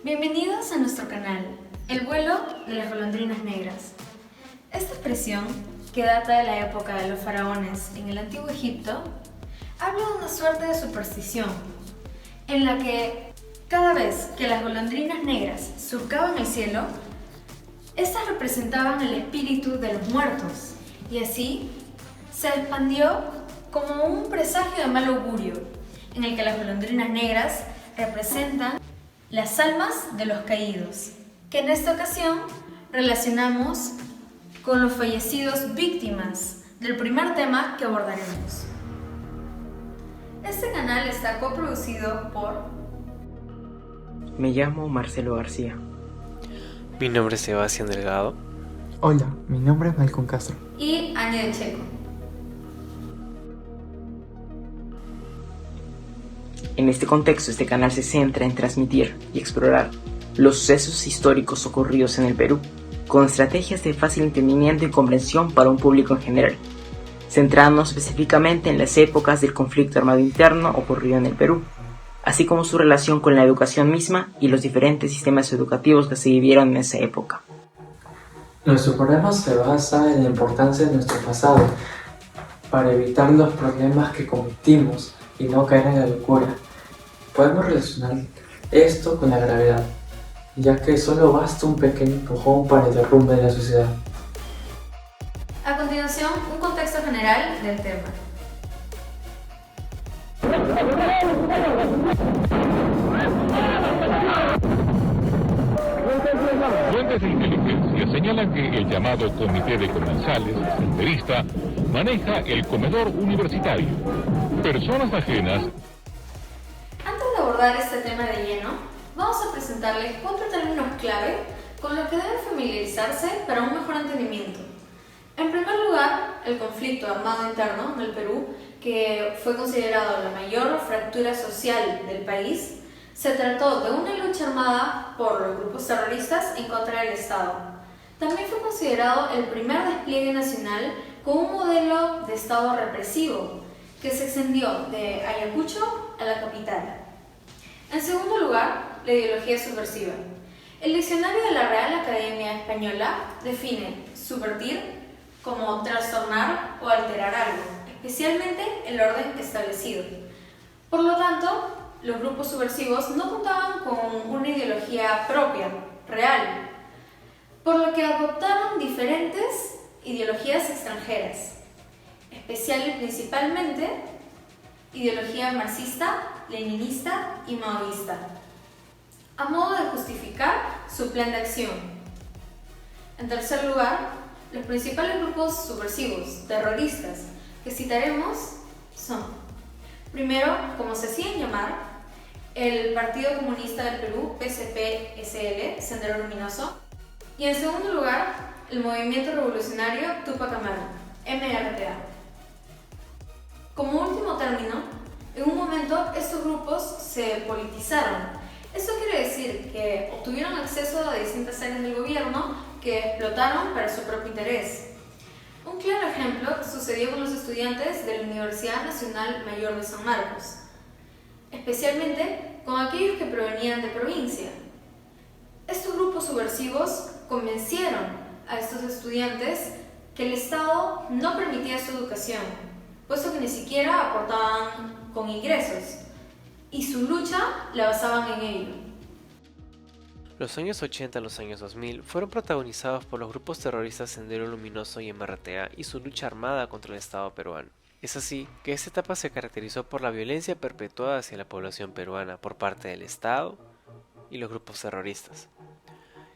Bienvenidos a nuestro canal, El vuelo de las golondrinas negras. Esta expresión, que data de la época de los faraones en el antiguo Egipto, habla de una suerte de superstición, en la que cada vez que las golondrinas negras surcaban el cielo, estas representaban el espíritu de los muertos, y así se expandió como un presagio de mal augurio, en el que las golondrinas negras representan las almas de los caídos, que en esta ocasión relacionamos con los fallecidos víctimas del primer tema que abordaremos. Este canal está coproducido por... Me llamo Marcelo García. Mi nombre es Sebastián Delgado. Hola, mi nombre es Malcón Castro. y Aña de Checo. En este contexto, este canal se centra en transmitir y explorar los sucesos históricos ocurridos en el Perú, con estrategias de fácil entendimiento y comprensión para un público en general, centrándonos específicamente en las épocas del conflicto armado interno ocurrido en el Perú, así como su relación con la educación misma y los diferentes sistemas educativos que se vivieron en esa época. Nuestro programa se basa en la importancia de nuestro pasado para evitar los problemas que cometimos y no caer en la locura. Podemos relacionar esto con la gravedad, ya que solo basta un pequeño empujón para el derrumbe de la sociedad. A continuación, un contexto general del tema. Fuentes de inteligencia señalan que el llamado Comité de Comensales, senderista, maneja el comedor universitario. Personas ajenas. Antes de abordar este tema de lleno, vamos a presentarles 4 términos clave con los que deben familiarizarse para un mejor entendimiento. En primer lugar, el conflicto armado interno del Perú, que fue considerado la mayor fractura social del país, se trató de una lucha armada por los grupos terroristas en contra del Estado. También fue considerado el primer despliegue nacional con un modelo de Estado represivo, que se extendió de Ayacucho a la capital. En segundo lugar, la ideología subversiva. El diccionario de la Real Academia Española define subvertir como trastornar o alterar algo, especialmente el orden establecido. Por lo tanto, los grupos subversivos no contaban con una ideología propia, real, por lo que adoptaron diferentes ideologías extranjeras, especial y principalmente ideología marxista, leninista y maoísta, a modo de justificar su plan de acción. En tercer lugar, los principales grupos subversivos, terroristas, que citaremos son, primero, como se hacían llamar, el Partido Comunista del Perú, PCP-SL, Sendero Luminoso, y en segundo lugar, el Movimiento Revolucionario Tupac Amaru, MRTA. Como último término, en un momento estos grupos se politizaron. Esto quiere decir que obtuvieron acceso a distintas áreas del gobierno que explotaron para su propio interés. Un claro ejemplo sucedió con los estudiantes de la Universidad Nacional Mayor de San Marcos, especialmente con aquellos que provenían de provincia. Estos grupos subversivos convencieron a estos estudiantes que el Estado no permitía su educación, puesto que ni siquiera aportaban con ingresos, y su lucha la basaban en ello. Los años 80 a los años 2000 fueron protagonizados por los grupos terroristas Sendero Luminoso y MRTA y su lucha armada contra el Estado peruano. Es así que esta etapa se caracterizó por la violencia perpetuada hacia la población peruana por parte del Estado y los grupos terroristas,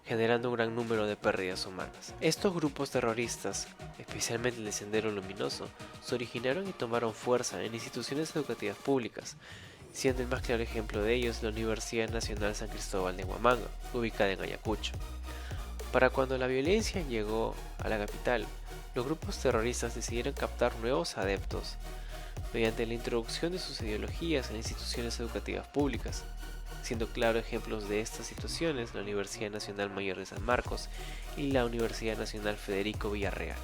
generando un gran número de pérdidas humanas. Estos grupos terroristas, especialmente el de Sendero Luminoso, se originaron y tomaron fuerza en instituciones educativas públicas, siendo el más claro ejemplo de ellos la Universidad Nacional San Cristóbal de Huamanga, ubicada en Ayacucho. Para cuando la violencia llegó a la capital, los grupos terroristas decidieron captar nuevos adeptos mediante la introducción de sus ideologías en instituciones educativas públicas, siendo claros ejemplos de estas situaciones la Universidad Nacional Mayor de San Marcos y la Universidad Nacional Federico Villarreal.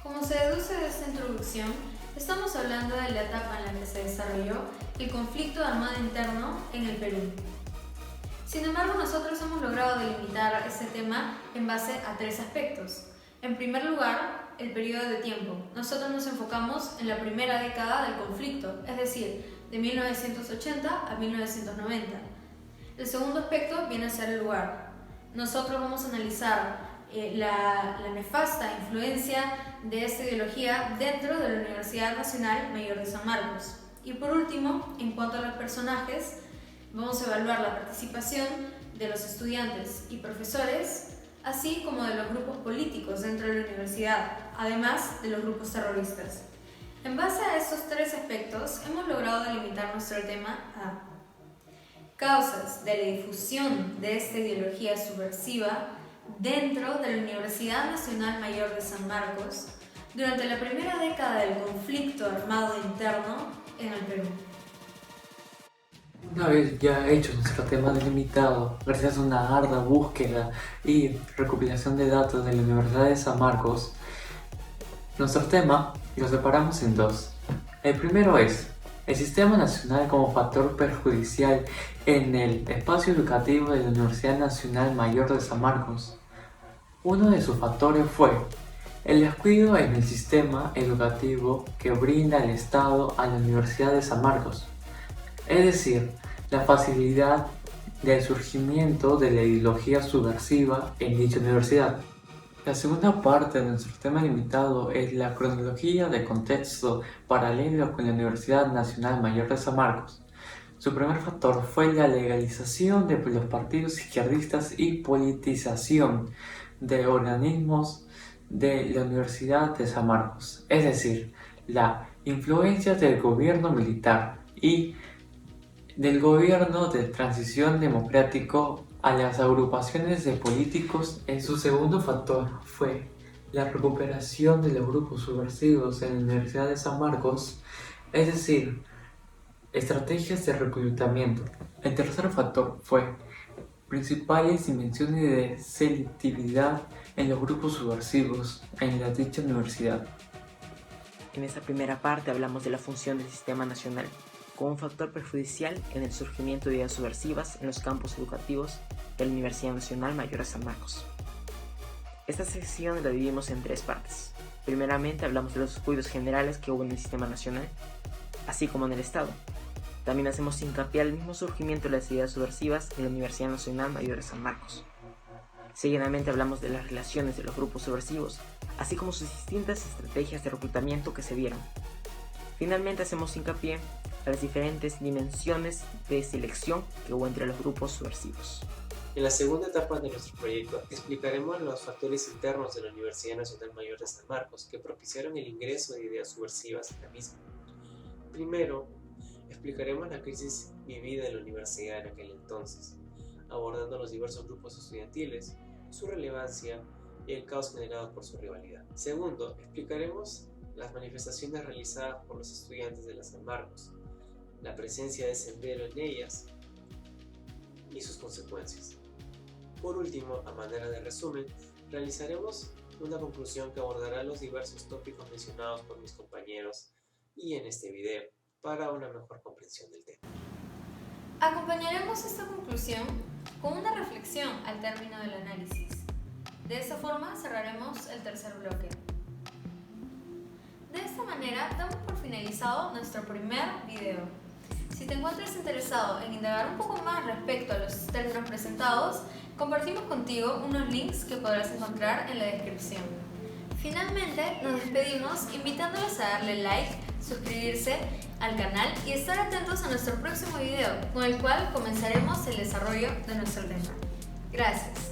Como se deduce de esta introducción, estamos hablando de la etapa en la que se desarrolló el conflicto armado interno en el Perú. Sin embargo, nosotros hemos logrado delimitar este tema en base a 3 aspectos. En primer lugar, el periodo de tiempo. Nosotros nos enfocamos en la primera década del conflicto, es decir, de 1980 a 1990. El segundo aspecto viene a ser el lugar. Nosotros vamos a analizar la nefasta influencia de esta ideología dentro de la Universidad Nacional Mayor de San Marcos. Y por último, en cuanto a los personajes, vamos a evaluar la participación de los estudiantes y profesores, así como de los grupos políticos dentro de la universidad, además de los grupos terroristas. En base a estos 3 aspectos, hemos logrado delimitar nuestro tema a causas de la difusión de esta ideología subversiva dentro de la Universidad Nacional Mayor de San Marcos durante la primera década del conflicto armado interno en el Perú. Una vez ya hecho nuestro tema delimitado, gracias a una ardua búsqueda y recopilación de datos de la Universidad de San Marcos, nuestro tema lo separamos en 2. El primero es el Sistema Nacional como factor perjudicial en el espacio educativo de la Universidad Nacional Mayor de San Marcos. Uno de sus factores fue el descuido en el sistema educativo que brinda el Estado a la Universidad de San Marcos, es decir, la facilidad del surgimiento de la ideología subversiva en dicha universidad. La segunda parte de nuestro tema limitado es la cronología de contexto paralelo con la Universidad Nacional Mayor de San Marcos. Su primer factor fue la legalización de los partidos izquierdistas y politización de organismos de la Universidad de San Marcos, es decir, la influencia del gobierno militar y del gobierno de transición democrático a las agrupaciones de políticos. En su segundo factor fue la recuperación de los grupos subversivos en la Universidad de San Marcos, es decir, estrategias de reclutamiento. El tercer factor fue principales dimensiones de selectividad en los grupos subversivos en la dicha universidad. En esta primera parte hablamos de la función del sistema nacional como un factor perjudicial en el surgimiento de ideas subversivas en los campos educativos de la Universidad Nacional Mayor de San Marcos. Esta sección la dividimos en 3 partes. Primeramente hablamos de los descuidos generales que hubo en el sistema nacional, así como en el Estado. También hacemos hincapié al mismo surgimiento de las ideas subversivas en la Universidad Nacional Mayor de San Marcos. Seguidamente hablamos de las relaciones de los grupos subversivos, así como sus distintas estrategias de reclutamiento que se dieron. Finalmente hacemos hincapié a las diferentes dimensiones de selección que hubo entre los grupos subversivos. En la segunda etapa de nuestro proyecto explicaremos los factores internos de la Universidad Nacional Mayor de San Marcos que propiciaron el ingreso de ideas subversivas en la misma. Primero, explicaremos la crisis vivida en la universidad en aquel entonces, abordando los diversos grupos estudiantiles, su relevancia y el caos generado por su rivalidad. Segundo, explicaremos las manifestaciones realizadas por los estudiantes de la San Marcos, la presencia de Sendero en ellas y sus consecuencias. Por último, a manera de resumen, realizaremos una conclusión que abordará los diversos tópicos mencionados por mis compañeros y en este video para una mejor comprensión del tema. Acompañaremos esta conclusión con una reflexión al término del análisis. De esta forma cerraremos el tercer bloque. De esta manera damos por finalizado nuestro primer video. Si te encuentras interesado en indagar un poco más respecto a los términos presentados, compartimos contigo unos links que podrás encontrar en la descripción. Finalmente, nos despedimos invitándolos a darle like, suscribirse al canal y estar atentos a nuestro próximo video, con el cual comenzaremos el desarrollo de nuestro tema. Gracias.